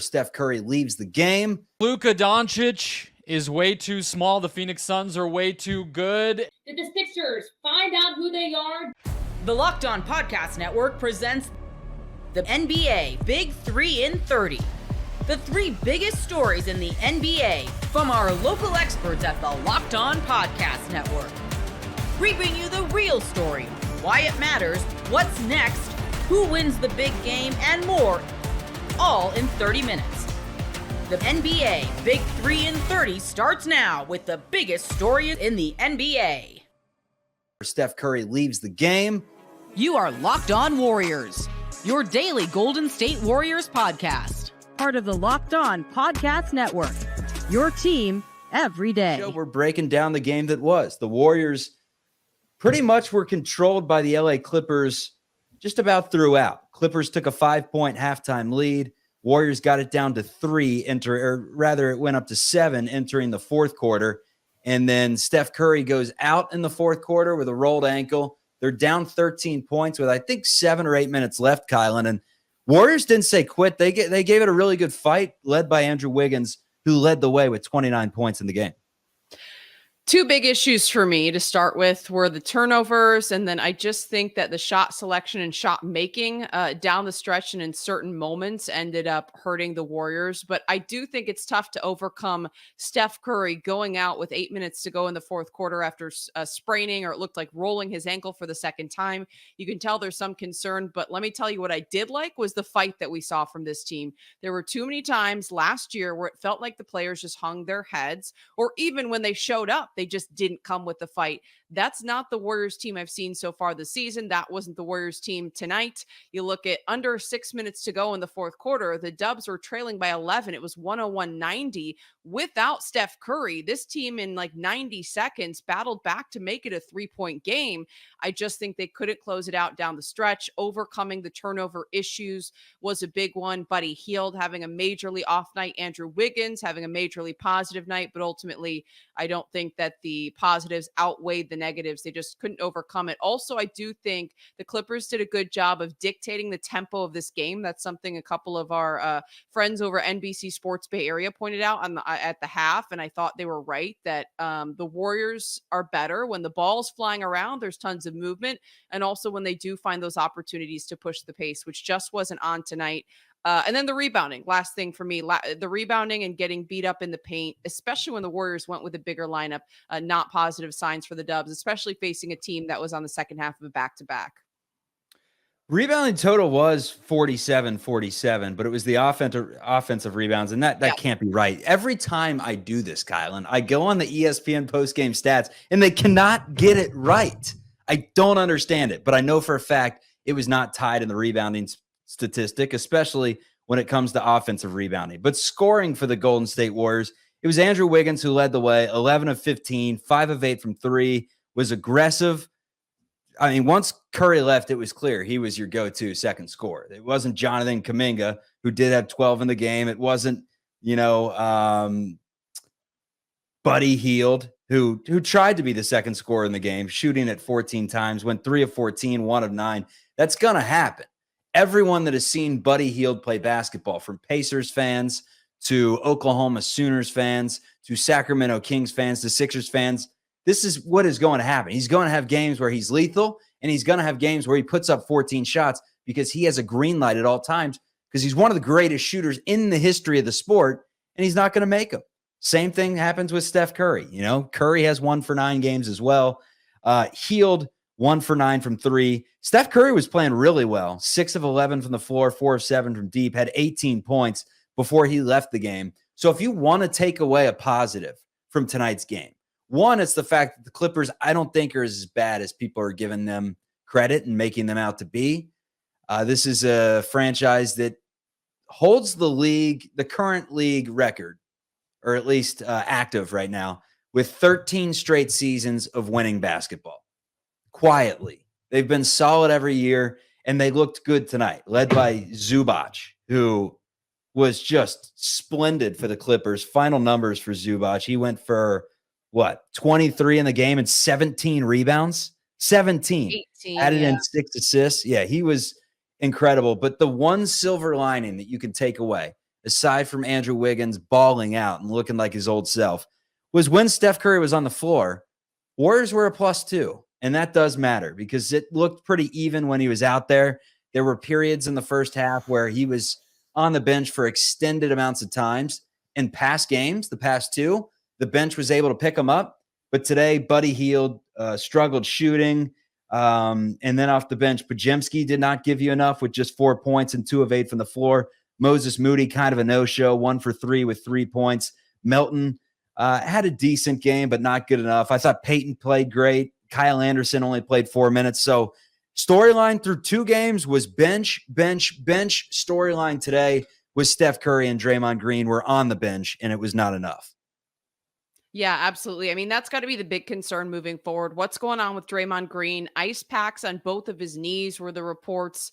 Steph Curry leaves the game. Luka Doncic is way too small. The Phoenix Suns are way too good. Did the Sixers find out who they are? The Locked On Podcast Network presents the NBA Big 3 in 30. The 3 biggest stories in the NBA from our local experts at the Locked On Podcast Network. We bring you the real story, why it matters, what's next, who wins the big game, and more, all in 30 minutes. The NBA Big 3 in 30 starts now with the biggest story in the NBA. Steph Curry leaves the game. You are Locked On Warriors, your daily Golden State Warriors podcast. Part of the Locked On Podcast Network, your team every day. We're breaking down the game that was. The Warriors pretty much were controlled by the LA Clippers just about throughout. Clippers took a 5-point halftime lead. Warriors got it down to 3, or rather it went up to 7 entering the fourth quarter. And then Steph Curry goes out in the fourth quarter with a rolled ankle. They're down 13 points with, I think, 7 or 8 minutes left, Kylan. And Warriors didn't say quit. They gave it a really good fight, led by Andrew Wiggins, who led the way with 29 points in the game. 2 big issues for me to start with were the turnovers, and then I just think that the shot selection and shot making down the stretch and in certain moments ended up hurting the Warriors. But I do think it's tough to overcome Steph Curry going out with 8 minutes to go in the fourth quarter after spraining, or it looked like rolling his ankle for the second time. You can tell there's some concern, but let me tell you what I did like was the fight that we saw from this team. There were too many times last year where it felt like the players just hung their heads, or even when they showed up, they just didn't come with the fight. That's not the Warriors team I've seen so far this season. That wasn't the Warriors team tonight. You look at under 6 minutes to go in the fourth quarter, the Dubs were trailing by 11. It was 101-90 without Steph Curry. This team in like 90 seconds battled back to make it a 3-point game. I just think they couldn't close it out down the stretch. Overcoming the turnover issues was a big one. Buddy Hield having a majorly off night. Andrew Wiggins having a majorly positive night, but ultimately I don't think that the positives outweighed the negatives. They just couldn't overcome it. Also, I do think the Clippers did a good job of dictating the tempo of this game. That's something a couple of our friends over NBC Sports Bay Area pointed out at the half, and I thought they were right that the Warriors are better when the ball's flying around. There's tons of movement, and also when they do find those opportunities to push the pace, which just wasn't on tonight. And then the rebounding, last thing for me, the rebounding and getting beat up in the paint, especially when the Warriors went with a bigger lineup, not positive signs for the Dubs, especially facing a team that was on the second half of a back-to-back. Rebounding total was 47-47, but it was the offensive rebounds, and that can't be right. Every time I do this, Kylan, I go on the ESPN postgame stats, and they cannot get it right. I don't understand it, but I know for a fact it was not tied in the rebounding statistic, especially when it comes to offensive rebounding. But scoring for the Golden State Warriors, it was Andrew Wiggins who led the way, 11 of 15, 5 of 8 from 3, was aggressive. I mean, once Curry left, it was clear he was your go-to second scorer. It wasn't Jonathan Kuminga, who did have 12 in the game. It wasn't, Buddy Hield, who tried to be the second scorer in the game, shooting at 14 times, went 3 of 14, 1 of 9. That's going to happen. Everyone that has seen Buddy Hield play basketball, from Pacers fans to Oklahoma Sooners fans to Sacramento Kings fans to Sixers fans, this is what is going to happen. He's going to have games where he's lethal, and he's going to have games where he puts up 14 shots because he has a green light at all times, because he's one of the greatest shooters in the history of the sport, and he's not going to make them. Same thing happens with Steph Curry. Curry has 1 for 9 games as well. Hield 1 for 9 from 3. Steph Curry was playing really well. 6 of 11 from the floor, 4 of 7 from deep, had 18 points before he left the game. So if you want to take away a positive from tonight's game, one, it's the fact that the Clippers, I don't think, are as bad as people are giving them credit and making them out to be. This is a franchise that holds the current league record, or at least active right now, with 13 straight seasons of winning basketball. Quietly. They've been solid every year, and they looked good tonight, led by Zubac, who was just splendid for the Clippers. Final numbers for Zubac. He went for, 23 in the game and 17 rebounds? 17. 18, added in 6 assists. Yeah, he was incredible. But the one silver lining that you can take away, aside from Andrew Wiggins balling out and looking like his old self, was when Steph Curry was on the floor, Warriors were a +2. And that does matter because it looked pretty even when he was out there. There were periods in the first half where he was on the bench for extended amounts of times. In past games, the past two, the bench was able to pick him up. But today, Buddy Hield struggled shooting. And then off the bench, Podziemski did not give you enough with just 4 points and 2 of 8 from the floor. Moses Moody, kind of a no-show, 1 for 3 with 3 points. Melton had a decent game, but not good enough. I thought Peyton played great. Kyle Anderson only played 4 minutes. So storyline through 2 games was bench. Storyline today was Steph Curry and Draymond Green were on the bench, and it was not enough. Yeah, absolutely. I mean, that's got to be the big concern moving forward. What's going on with Draymond Green? Ice packs on both of his knees were the reports.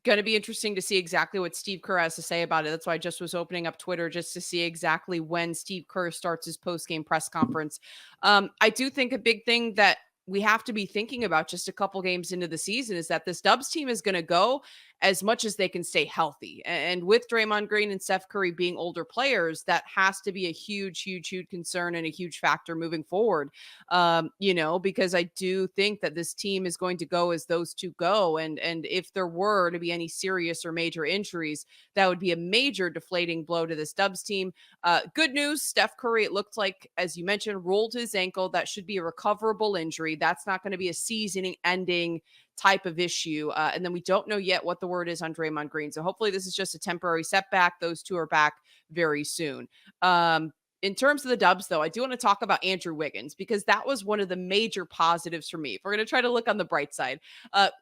Going to be interesting to see exactly what Steve Kerr has to say about it. That's why I just was opening up Twitter just to see exactly when Steve Kerr starts his post-game press conference. I do think a big thing that we have to be thinking about just a couple games into the season is that this Dubs team is going to go as much as they can stay healthy. And with Draymond Green and Steph Curry being older players, that has to be a huge concern and a huge factor moving forward. Because I do think that this team is going to go as those two go. And if there were to be any serious or major injuries, that would be a major deflating blow to this Dubs team. Good news, Steph Curry, it looked like, as you mentioned, rolled his ankle. That should be a recoverable injury. That's not going to be a season-ending type of issue. And then we don't know yet what the word is on Draymond Green. So hopefully this is just a temporary setback. Those two are back very soon. In terms of the Dubs, though, I do want to talk about Andrew Wiggins because that was one of the major positives for me. If we're going to try to look on the bright side,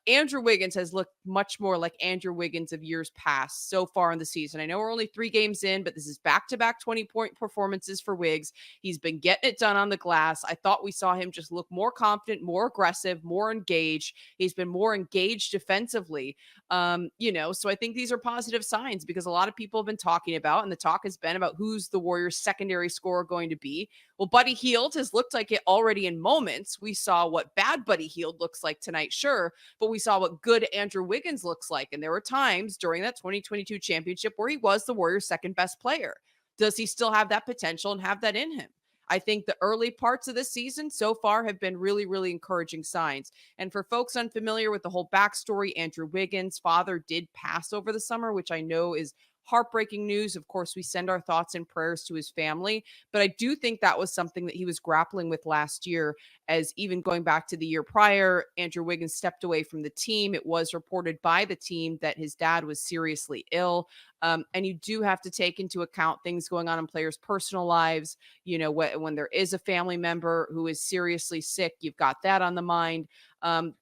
Andrew Wiggins has looked much more like Andrew Wiggins of years past so far in the season. I know we're only 3 games in, but this is back-to-back 20-point performances for Wiggs. He's been getting it done on the glass. I thought we saw him just look more confident, more aggressive, more engaged. He's been more engaged defensively. So I think these are positive signs because a lot of people have been talking about, and the talk has been about who's the Warriors' secondary scorer going to be. Well, Buddy Hield has looked like it already in moments. We saw what bad Buddy Hield looks like tonight, sure, but we saw what good Andrew Wiggins looks like. And there were times during that 2022 championship where he was the Warriors' second best player. Does he still have that potential and have that in him? I think the early parts of this season so far have been really encouraging signs. And for folks unfamiliar with the whole backstory, Andrew Wiggins' father did pass over the summer, which I know is heartbreaking news. Of course, we send our thoughts and prayers to his family, but I do think that was something that he was grappling with last year, as even going back to the year prior, Andrew Wiggins stepped away from the team. It was reported by the team that his dad was seriously ill. And you do have to take into account things going on in players' personal lives. When there is a family member who is seriously sick, you've got that on the mind.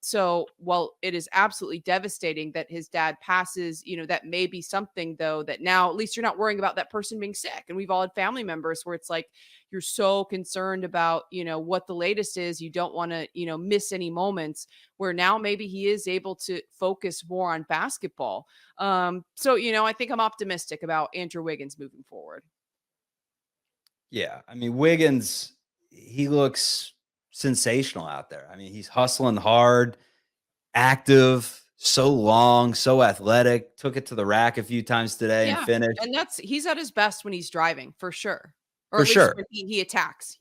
So while it is absolutely devastating that his dad passes, that may be something though, that now at least you're not worrying about that person being sick. And we've all had family members where it's like, you're so concerned about, what the latest is. You don't want to, miss any moments where now maybe he is able to focus more on basketball. I think I'm optimistic about Andrew Wiggins moving forward. Yeah. I mean, Wiggins, he looks sensational out there. I mean, he's hustling hard, active, so long, so athletic, took it to the rack a few times today and finished. And he's at his best when he's driving, for sure. Or for at least sure. when he attacks,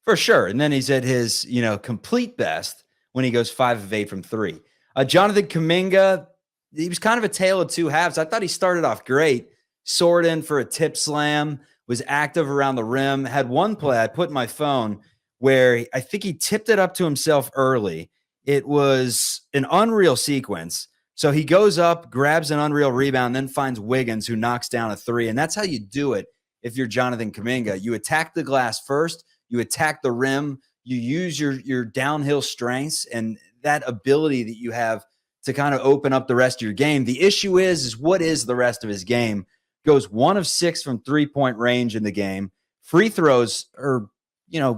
For sure. And then he's at his, complete best when he goes 5 of 8 from 3. Jonathan Kuminga, he was kind of a tale of two halves. I thought he started off great, soared in for a tip slam, was active around the rim, had one play I put in my phone where I think he tipped it up to himself early. It was an unreal sequence. So he goes up, grabs an unreal rebound, then finds Wiggins, who knocks down a 3. And that's how you do it if you're Jonathan Kuminga. You attack the glass first, you attack the rim, you use your downhill strengths and that ability that you have to kind of open up the rest of your game. The issue is what is the rest of his game? Goes 1 of 6 from 3-point range in the game. Free throws are,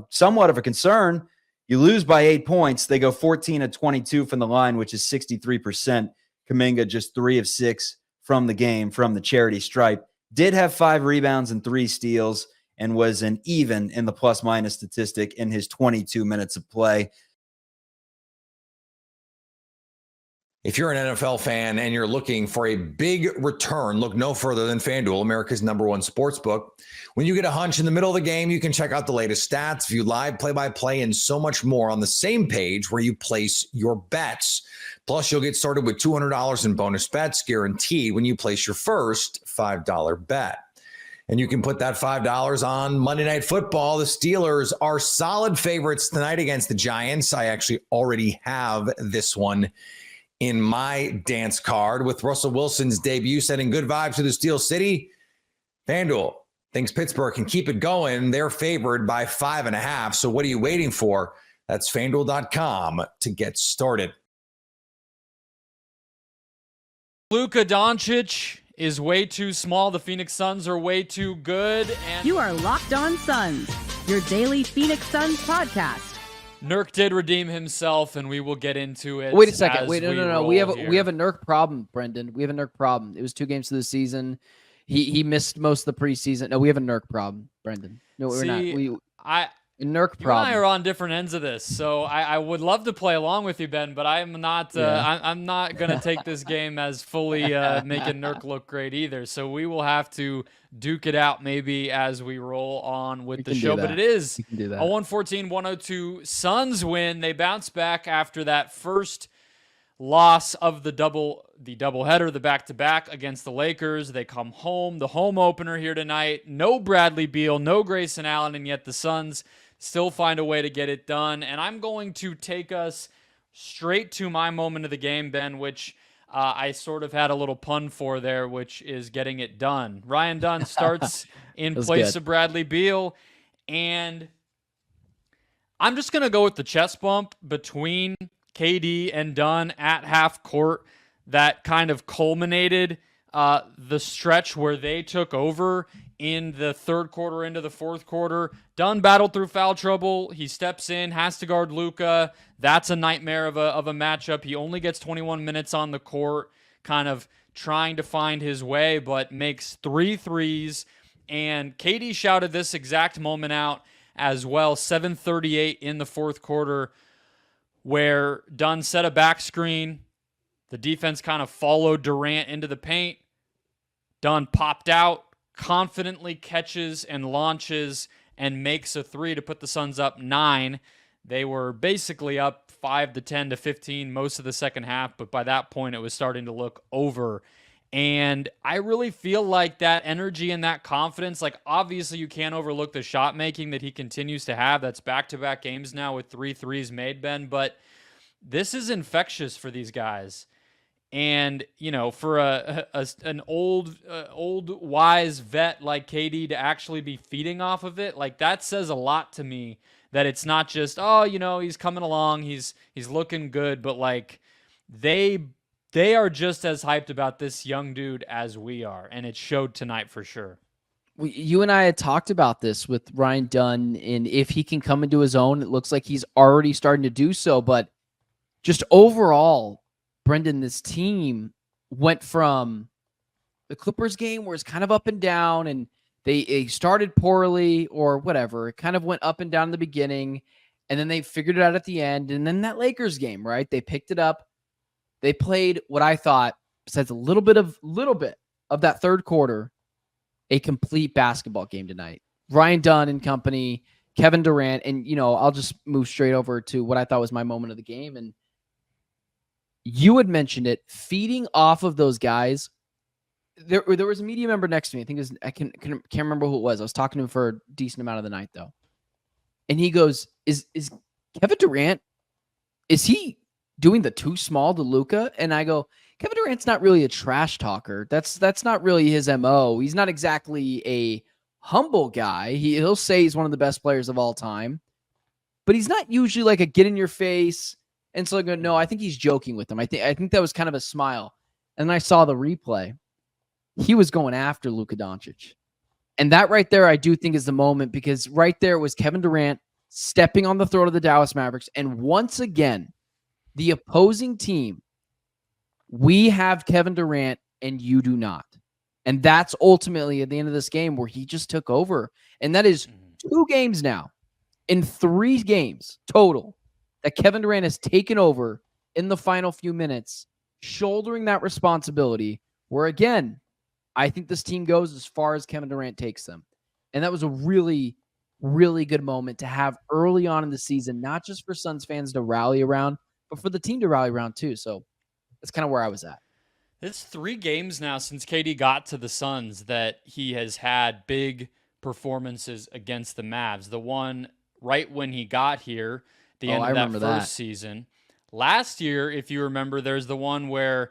somewhat of a concern. You lose by 8 points. They go 14 of 22 from the line, which is 63%. Kuminga just 3 of 6 from the game, from the charity stripe. Did have 5 rebounds and 3 steals and was an even in the plus-minus statistic in his 22 minutes of play. If you're an NFL fan and you're looking for a big return, look no further than FanDuel, America's #1 sportsbook. When you get a hunch in the middle of the game, you can check out the latest stats, view live play-by-play, and so much more on the same page where you place your bets. Plus, you'll get started with $200 in bonus bets guaranteed when you place your first $5 bet. And you can put that $5 on Monday Night Football. The Steelers are solid favorites tonight against the Giants. I actually already have this one in my dance card with Russell Wilson's debut sending good vibes to the Steel City. FanDuel thinks Pittsburgh can keep it going. They're favored by 5.5. So what are you waiting for? That's FanDuel.com to get started. Luka Doncic is way too small. The Phoenix Suns are way too good. And You are Locked On Suns, your daily Phoenix Suns podcast. Nurk did redeem himself, and we will get into it. Wait a second. as Wait, no. roll We have here. a Nurk problem, Brendan. We have a Nurk problem. It was 2 games to the season. He missed most of the preseason. No, we have a Nurk problem, Brendan. No, we're not. See, We I a Nurk You and I are problem. on different ends of this, so I would love to play along with you, Ben, but I'm not. Yeah. I'm not gonna take this game as fully making Nurk look great either. So we will have to duke it out maybe as we roll on with We the can do show. But that. it is You can do that. a 114-102 Suns win. They bounce back after that first loss of the doubleheader, the back-to-back against the Lakers. They come home, the home opener here tonight. No Bradley Beal, no Grayson Allen, and yet the Suns still find a way to get it done. And I'm going to take us straight to my moment of the game, Ben, which I sort of had a little pun for there, which is getting it done. Ryan Dunn starts in That's place good. of Bradley Beal, and I'm just going to go with the chest bump between KD and Dunn at half court that kind of culminated the stretch where they took over in the third quarter into the fourth quarter. Dunn battled through foul trouble. He steps in, has to guard Luka. That's a nightmare of a matchup. He only gets 21 minutes on the court, kind of trying to find his way, but makes 3 threes. And KD shouted this exact moment out as well, 7:38 in the fourth quarter, where Dunn set a back screen. The defense kind of followed Durant into the paint. Dunn popped out, confidently catches and launches and makes a 3 to put the Suns up 9. They were basically up 5 to 10 to 15 most of the second half, but by that point it was starting to look over. And I really feel like that energy and that confidence, like obviously you can't overlook the shot making that he continues to have. That's back-to-back games now with 3 threes made, Ben, but this is infectious for these guys. And, you know, for an old wise vet like KD to actually be feeding off of it, like that says a lot to me, that it's not just, oh, you know, he's coming along, he's looking good, but like they are just as hyped about this young dude as we are, and it showed tonight for sure. You and I had talked about this with Ryan Dunn, and if he can come into his own, it looks like he's already starting to do so. But just overall, Brendan, this team went from the Clippers game where it's kind of up and down, and they started poorly or whatever. It kind of went up and down in the beginning, and then they figured it out at the end. And then that Lakers game, right? They picked it up. They played what I thought, besides a little bit of that third quarter, a complete basketball game tonight. Ryan Dunn and company, Kevin Durant, and you know, I'll just move straight over to what I thought was my moment of the game. And you had mentioned it, feeding off of those guys. There was a media member next to me. I think it was, I can't remember who it was. I was talking to him for a decent amount of the night though, and he goes, "Is Kevin Durant? Is he doing the too small to Luka?" And I go, Kevin Durant's not really a trash talker. That's not really his MO. He's not exactly a humble guy. He'll say he's one of the best players of all time, but he's not usually like a get in your face. And so I go, no, I think he's joking with him. I think that was kind of a smile. And then I saw the replay. He was going after Luka Doncic. And that right there, I do think is the moment, because right there was Kevin Durant stepping on the throat of the Dallas Mavericks. And once again, the opposing team, we have Kevin Durant and you do not. And that's ultimately at the end of this game where he just took over. And that is 2 games now, in 3 games total, that Kevin Durant has taken over in the final few minutes, shouldering that responsibility where, again, I think this team goes as far as Kevin Durant takes them. And that was a really, really good moment to have early on in the season, not just for Suns fans to rally around, but for the team to rally around too. So that's kind of where I was at. It's 3 games now since KD got to the Suns that he has had big performances against the Mavs. The one right when he got here, the end I of that remember first that. season. Last year, if you remember, there's the one where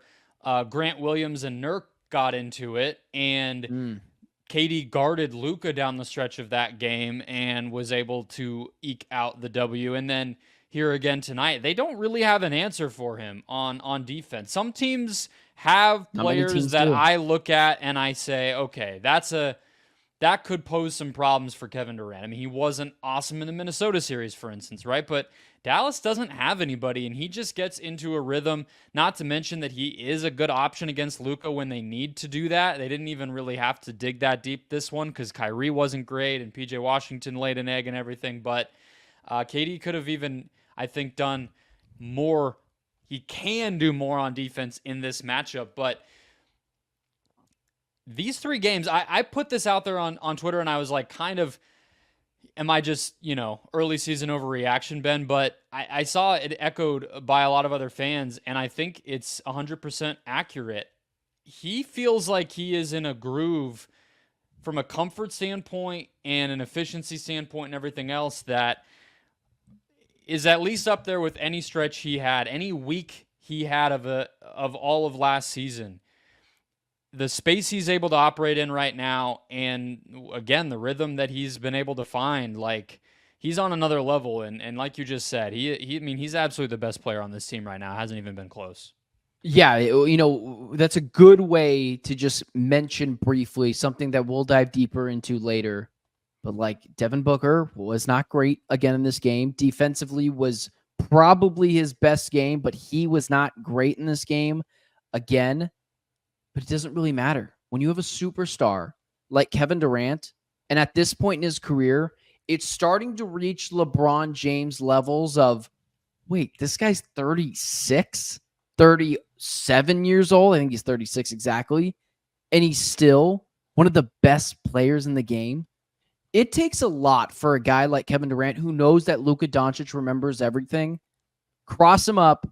Grant Williams and Nurk got into it, and KD guarded Luka down the stretch of that game and was able to eke out the W. And then here again tonight, they don't really have an answer for him on defense. Some teams have Not many players teams that do. I look at and I say, okay, that could pose some problems for Kevin Durant. I mean, he wasn't awesome in the Minnesota series, for instance, right? But Dallas doesn't have anybody, and he just gets into a rhythm, not to mention that he is a good option against Luka when they need to do that. They didn't even really have to dig that deep this one because Kyrie wasn't great and PJ Washington laid an egg and everything. But KD could have even, I think, done more. He can do more on defense in this matchup, but these 3 games, I put this out there on Twitter, and I was like, kind of, am I just, early season overreaction, Ben? But I saw it echoed by a lot of other fans, and I think it's 100% accurate. He feels like he is in a groove from a comfort standpoint and an efficiency standpoint and everything else that is at least up there with any stretch he had, any week he had of all of last season. The space he's able to operate in right now, and again, the rhythm that he's been able to find, like, he's on another level. And like you just said, he's absolutely the best player on this team right now. Hasn't even been close. Yeah, that's a good way to just mention briefly something that we'll dive deeper into later. But like, Devin Booker was not great again in this game. Defensively was probably his best game, but he was not great in this game again. But it doesn't really matter. When you have a superstar like Kevin Durant, and at this point in his career, it's starting to reach LeBron James levels of, wait, this guy's 36, 37 years old. I think he's 36 exactly. And he's still one of the best players in the game. It takes a lot for a guy like Kevin Durant, who knows that Luka Doncic remembers everything, cross him up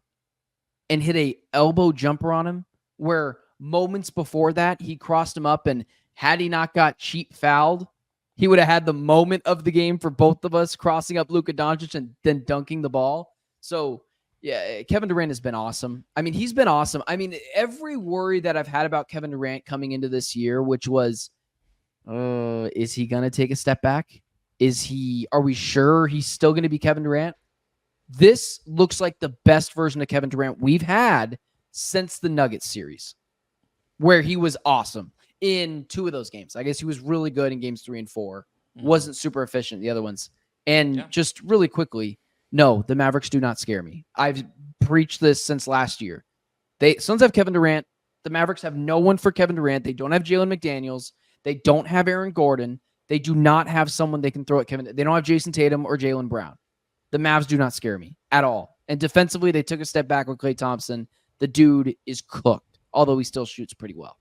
and hit a elbow jumper on him, where moments before that, he crossed him up, and had he not got cheap fouled, he would have had the moment of the game for both of us, crossing up Luka Doncic and then dunking the ball. So, yeah, Kevin Durant has been awesome. I mean, he's been awesome. I mean, every worry that I've had about Kevin Durant coming into this year, which was, is he going to take a step back? Are we sure he's still going to be Kevin Durant? This looks like the best version of Kevin Durant we've had since the Nuggets series, where he was awesome in 2 of those games. I guess he was really good in games 3 and 4. Wasn't super efficient in the other ones. And just really quickly, no, the Mavericks do not scare me. I've preached this since last year. Suns have Kevin Durant. The Mavericks have no one for Kevin Durant. They don't have Jalen McDaniels. They don't have Aaron Gordon. They do not have someone they can throw at Kevin. They don't have Jason Tatum or Jaylen Brown. The Mavs do not scare me at all. And defensively, they took a step back with Klay Thompson. The dude is cooked, although he still shoots pretty well.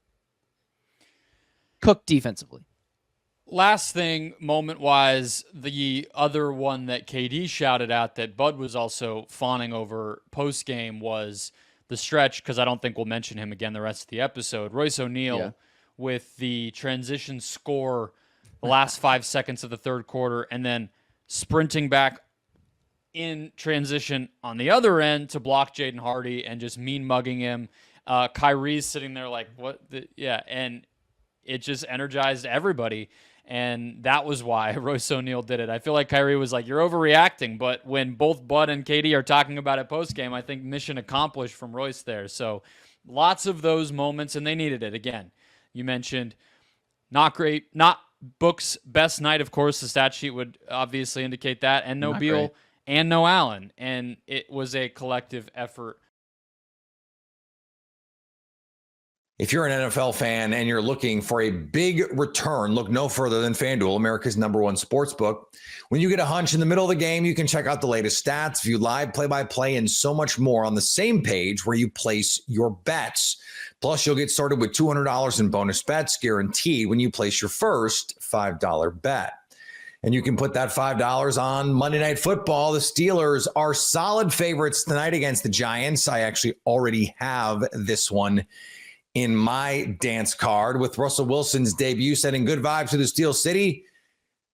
Cooked defensively. Last thing, moment-wise, the other one that KD shouted out that Bud was also fawning over post-game was the stretch, because I don't think we'll mention him again the rest of the episode. Royce O'Neal with the transition score the last 5 seconds of the third quarter, and then sprinting back in transition on the other end to block Jaden Hardy and just mean mugging him. Kyrie's sitting there like, what? And it just energized everybody. And that was why Royce O'Neal did it. I feel like Kyrie was like, you're overreacting. But when both Bud and KD are talking about it post-game, I think mission accomplished from Royce there. So lots of those moments, and they needed it. Again, you mentioned not great, not Book's best night. Of course, the stat sheet would obviously indicate that. And no Beal and no Allen. And it was a collective effort. If you're an NFL fan and you're looking for a big return, look no further than FanDuel, America's #1 sportsbook. When you get a hunch in the middle of the game, you can check out the latest stats, view live play-by-play, and so much more on the same page where you place your bets. Plus, you'll get started with $200 in bonus bets guaranteed when you place your first $5 bet. And you can put that $5 on Monday Night Football. The Steelers are solid favorites tonight against the Giants. I actually already have this one in my dance card with Russell Wilson's debut sending good vibes to the Steel City.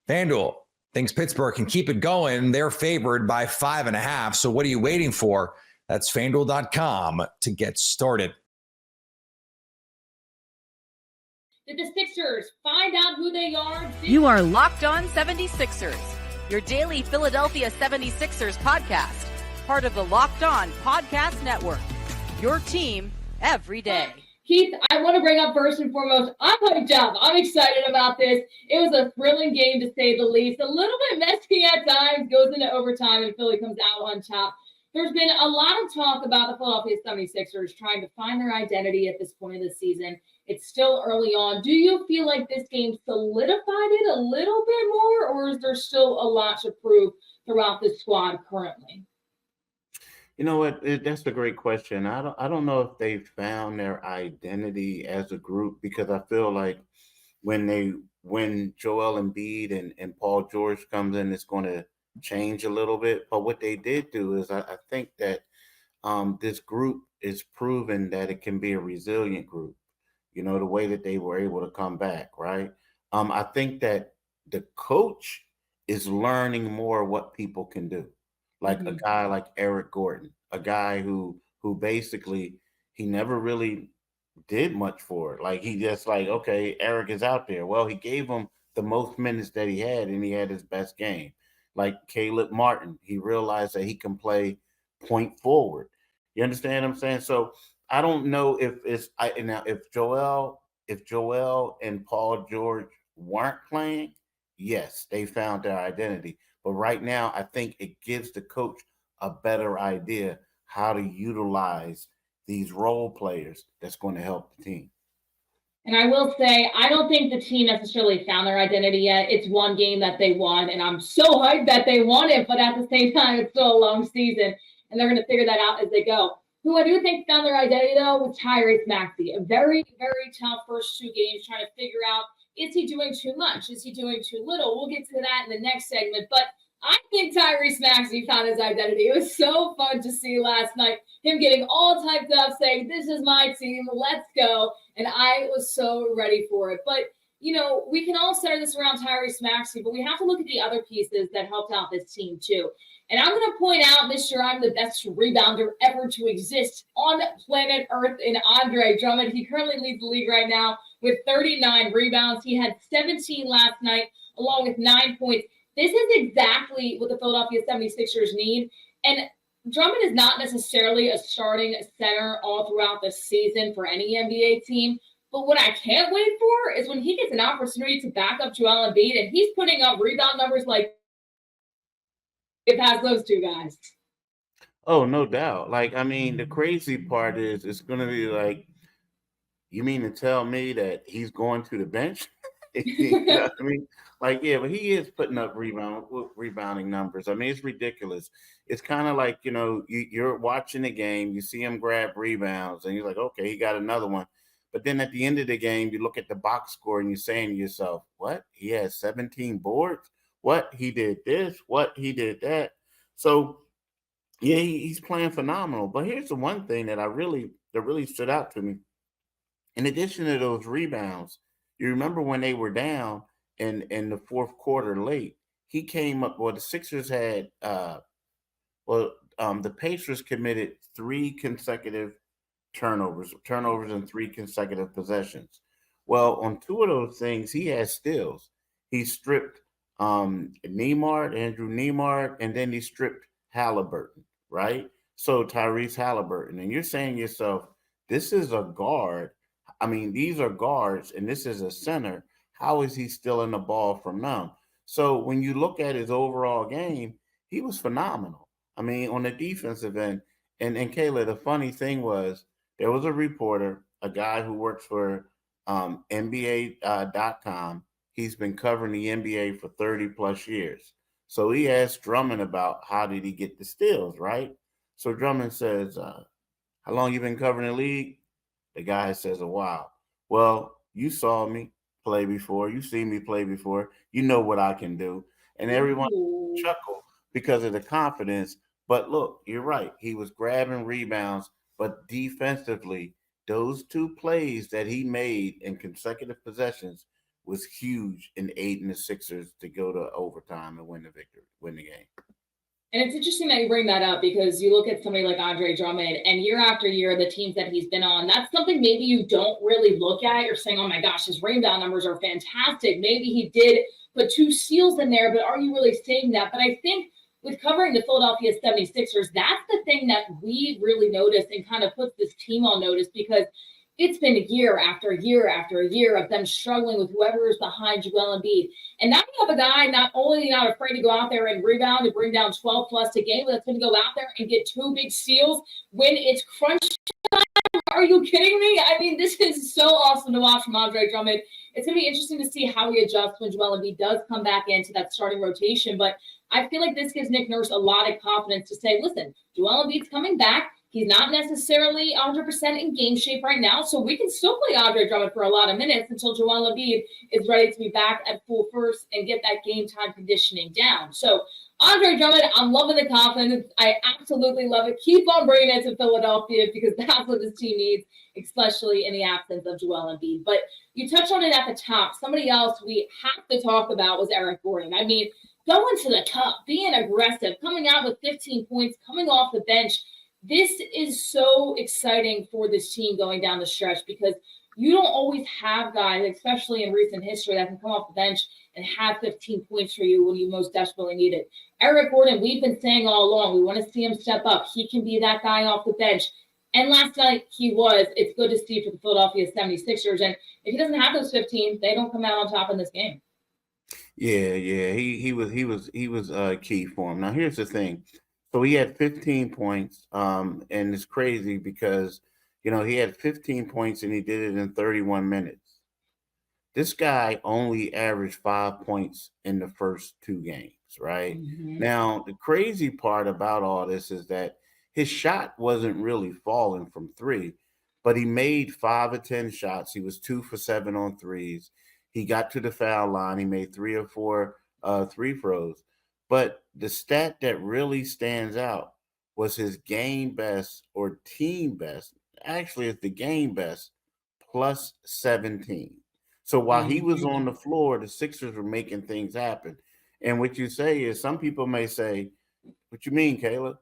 FanDuel thinks Pittsburgh can keep it going. They're favored by 5.5. So what are you waiting for? That's FanDuel.com to get started. Did the Sixers find out who they are? You are Locked On 76ers, your daily Philadelphia 76ers podcast, part of the Locked On Podcast Network, your team every day. Keith, I want to bring up first and foremost, I'm hyped up. I'm excited about this. It was a thrilling game to say the least. A little bit messy at times, goes into overtime, and Philly comes out on top. There's been a lot of talk about the Philadelphia 76ers trying to find their identity at this point of the season. It's still early on. Do you feel like this game solidified it a little bit more, or is there still a lot to prove throughout the squad currently? You know what? That's a great question. I don't know if they've found their identity as a group, because I feel like when Joel Embiid and Paul George comes in, it's going to change a little bit. But what they did do is I think that this group is proven that it can be a resilient group. You know, the way that they were able to come back, right? I think that the coach is learning more what people can do. Like a guy like Eric Gordon, a guy who basically he never really did much for it. Like he just like, okay, Eric is out there. Well, he gave him the most minutes that he had, and he had his best game. Like Caleb Martin, he realized that he can play point forward. You understand what I'm saying? So I don't know if if Joel and Paul George weren't playing, yes, they found their identity. But right now, I think it gives the coach a better idea how to utilize these role players that's going to help the team. And I will say, I don't think the team necessarily found their identity yet. It's one game that they won, and I'm so hyped that they won it, but at the same time, it's still a long season, and they're going to figure that out as they go. Who I do think found their identity, though, was Tyrese Maxey. A very, very tough first two games trying to figure out, is he doing too much? Is he doing too little? We'll get to that in the next segment. But I think Tyrese Maxey found his identity. It was so fun to see last night, him getting all typed up, saying, this is my team, let's go. And I was so ready for it. But, you know, we can all center this around Tyrese Maxey, but we have to look at the other pieces that helped out this team, too. And I'm going to point out this year I'm the best rebounder ever to exist on planet Earth in Andre Drummond. He currently leads the league right now with 39 rebounds. He had 17 last night, along with 9 points. This is exactly what the Philadelphia 76ers need. And Drummond is not necessarily a starting center all throughout the season for any NBA team. But what I can't wait for is when he gets an opportunity to back up Joel Embiid, and he's putting up rebound numbers like it has those two guys. Oh, no doubt. Like, I mean, the crazy part is it's going to be like, you mean to tell me that he's going to the bench? You know what I mean? Like, yeah, but he is putting up rebounding numbers. I mean, it's ridiculous. It's kind of like, you know, you're watching the game, you see him grab rebounds, and you're like, okay, he got another one. But then at the end of the game, you look at the box score and you're saying to yourself, what? He has 17 boards? What? He did this? What? He did that? So, yeah, he's playing phenomenal. But here's the one thing that really stood out to me. In addition to those rebounds, you remember when they were down in the fourth quarter late, he came up. Well, the Sixers had the Pacers committed 3 consecutive turnovers in 3 consecutive possessions. Well, on 2 of those things, he had steals. He stripped Andrew Nembhard, and then he stripped Halliburton, right? So Tyrese Halliburton, and you're saying to yourself, this is a guard. I mean, these are guards, and this is a center. How is he stealing the ball from them? So when you look at his overall game, he was phenomenal. I mean, on the defensive end, and Kayla, the funny thing was, there was a reporter, a guy who works for NBA.com. He's been covering the NBA for 30 plus years. So he asked Drummond about how did he get the steals, right? So Drummond says, how long you been covering the league? The guy says, a while. Well, you saw me play before. You seen me play before. You know what I can do. And everyone chuckle because of the confidence. But look, you're right. He was grabbing rebounds, but defensively, those two plays that he made in consecutive possessions was huge in aiding the Sixers to go to overtime and win the game. And it's interesting that you bring that up because you look at somebody like Andre Drummond and year after year, the teams that he's been on, that's something maybe you don't really look at. You're saying, oh my gosh, his rebound numbers are fantastic. Maybe he did put 2 steals in there, but are you really seeing that? But I think with covering the Philadelphia 76ers, that's the thing that we really notice and kind of puts this team on notice because it's been year after year after year of them struggling with whoever is behind Joel Embiid. And now you have a guy not only not afraid to go out there and rebound and bring down 12 plus a game, but that's going to go out there and get 2 big steals when it's crunch time. Are you kidding me? I mean, this is so awesome to watch from Andre Drummond. It's going to be interesting to see how he adjusts when Joel Embiid does come back into that starting rotation. But I feel like this gives Nick Nurse a lot of confidence to say, listen, Joel Embiid's coming back. He's not necessarily 100% in game shape right now, so we can still play Andre Drummond for a lot of minutes until Joel Embiid is ready to be back at full force and get that game time conditioning down. So Andre Drummond, I'm loving the confidence. I absolutely love it. Keep on bringing it to Philadelphia because that's what this team needs, especially in the absence of Joel Embiid. But you touched on it at the top. Somebody else we have to talk about was Eric Gordon. I mean, going to the cup, being aggressive, coming out with 15 points, coming off the bench. This is so exciting for this team going down the stretch because you don't always have guys, especially in recent history, that can come off the bench and have 15 points for you when you most desperately need it. Eric Gordon, we've been saying all along, we want to see him step up. He can be that guy off the bench. And last night he was. It's good to see for the Philadelphia 76ers. And if he doesn't have those 15, they don't come out on top in this game. Yeah. He was key for him. Now here's the thing. So he had 15 points, and it's crazy because, he had 15 points and he did it in 31 minutes. This guy only averaged 5 points in the first 2 games, right? Mm-hmm. Now, the crazy part about all this is that his shot wasn't really falling from 3, but he made 5 of 10 shots. He was 2 for 7 on threes. He got to the foul line. He made 3 or 4 free throws. But the stat that really stands out was his game best or team best. Actually, it's the game best plus 17. So while he was on the floor, the Sixers were making things happen. And what you say is some people may say, what you mean, Caleb?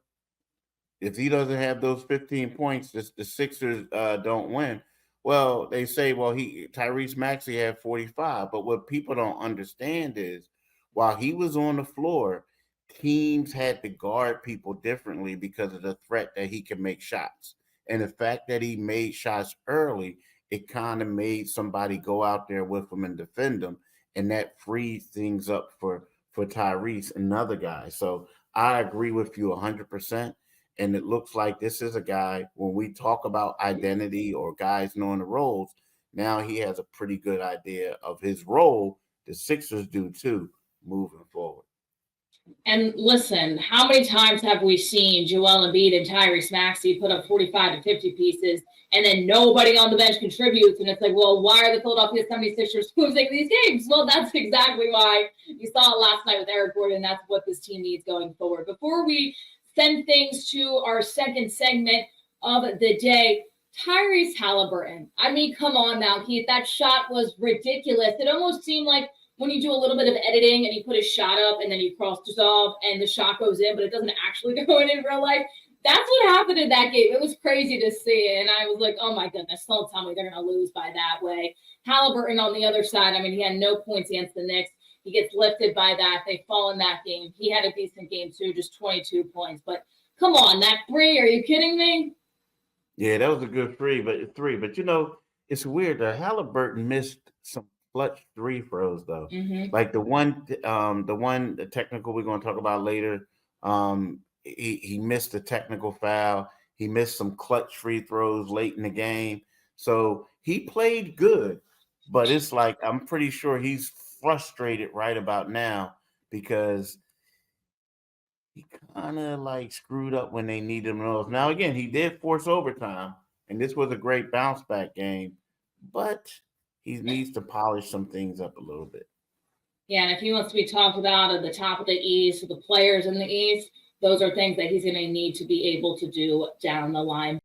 If he doesn't have those 15 points, the Sixers don't win. Well, they say, Tyrese Maxey had 45. But what people don't understand is while he was on the floor, teams had to guard people differently because of the threat that he could make shots. And the fact that he made shots early, it kind of made somebody go out there with him and defend him. And that frees things up for Tyrese, another guy. So I agree with you 100%. And it looks like this is a guy, when we talk about identity or guys knowing the roles, now he has a pretty good idea of his role. The Sixers do too, moving forward. And listen, how many times have we seen Joel Embiid and Tyrese Maxey put up 45 to 50 pieces and then nobody on the bench contributes? And it's like, well, why are the Philadelphia 76ers losing these games? Well, that's exactly why. You saw it last night with Eric Gordon. That's what this team needs going forward. Before we send things to our second segment of the day, Tyrese Halliburton. I mean, come on now, Keith. That shot was ridiculous. It almost seemed like when you do a little bit of editing and you put a shot up and then you cross dissolve and the shot goes in, but it doesn't actually go in real life. That's what happened in that game. It was crazy to see. And I was like, oh my goodness, don't tell me they're going to lose by that way. Halliburton on the other side, I mean, he had no points against the Knicks. He gets lifted by that. They fall in that game. He had a decent game too, just 22 points. But come on, that 3, are you kidding me? Yeah, that was a good 3. But it's weird that Halliburton missed some clutch 3 throws though. Mm-hmm. Like the technical we're going to talk about later. He missed a technical foul. He missed some clutch free throws late in the game. So he played good, but it's like I'm pretty sure he's frustrated right about now because he kind of like screwed up when they needed him most. Now, again, he did force overtime, and this was a great bounce back game, but he needs to polish some things up a little bit. Yeah, and if he wants to be talked about at the top of the East, the players in the East, those are things that he's going to need to be able to do down the line.